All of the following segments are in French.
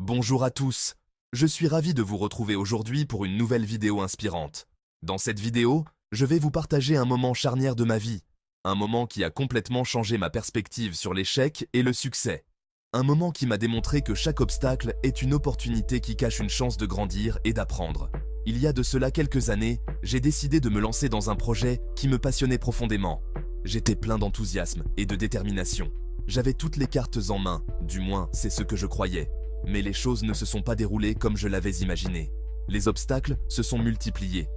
Bonjour à tous, je suis ravi de vous retrouver aujourd'hui pour une nouvelle vidéo inspirante. Dans cette vidéo, je vais vous partager un moment charnière de ma vie, un moment qui a complètement changé ma perspective sur l'échec et le succès. Un moment qui m'a démontré que chaque obstacle est une opportunité qui cache une chance de grandir et d'apprendre. Il y a de cela quelques années, j'ai décidé de me lancer dans un projet qui me passionnait profondément. J'étais plein d'enthousiasme et de détermination. J'avais toutes les cartes en main, du moins c'est ce que je croyais. Mais les choses ne se sont pas déroulées comme je l'avais imaginé. Les obstacles se sont multipliés.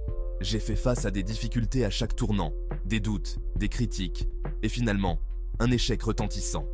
J'ai fait face à des difficultés à chaque tournant, des doutes, des critiques, et finalement, un échec retentissant.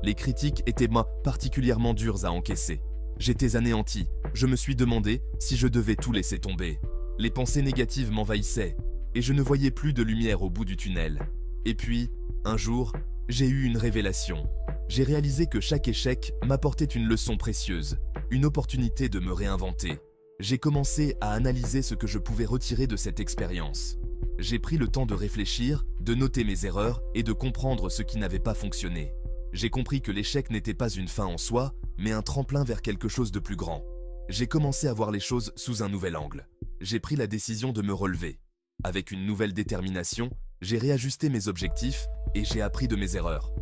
Les critiques étaient particulièrement dures à encaisser. J'étais anéanti, je me suis demandé si je devais tout laisser tomber. Les pensées négatives m'envahissaient, et je ne voyais plus de lumière au bout du tunnel. Et puis, un jour, j'ai eu une révélation. J'ai réalisé que chaque échec m'apportait une leçon précieuse, une opportunité de me réinventer. J'ai commencé à analyser ce que je pouvais retirer de cette expérience. J'ai pris le temps de réfléchir, de noter mes erreurs et de comprendre ce qui n'avait pas fonctionné. J'ai compris que l'échec n'était pas une fin en soi, mais un tremplin vers quelque chose de plus grand. J'ai commencé à voir les choses sous un nouvel angle. J'ai pris la décision de me relever. Avec une nouvelle détermination, j'ai réajusté mes objectifs et j'ai appris de mes erreurs.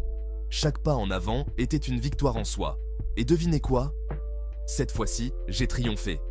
Chaque pas en avant était une victoire en soi. Et devinez quoi? Cette fois-ci, j'ai triomphé.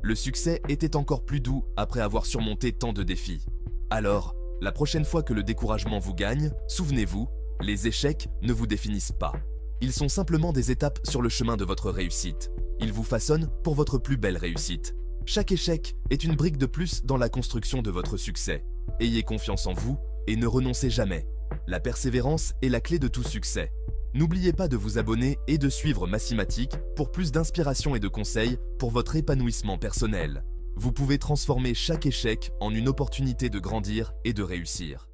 Le succès était encore plus doux après avoir surmonté tant de défis. Alors, la prochaine fois que le découragement vous gagne, souvenez-vous, les échecs ne vous définissent pas. Ils sont simplement des étapes sur le chemin de votre réussite. Ils vous façonnent pour votre plus belle réussite. Chaque échec est une brique de plus dans la construction de votre succès. Ayez confiance en vous et ne renoncez jamais. La persévérance est la clé de tout succès. N'oubliez pas de vous abonner et de suivre Massimatic pour plus d'inspiration et de conseils pour votre épanouissement personnel. Vous pouvez transformer chaque échec en une opportunité de grandir et de réussir.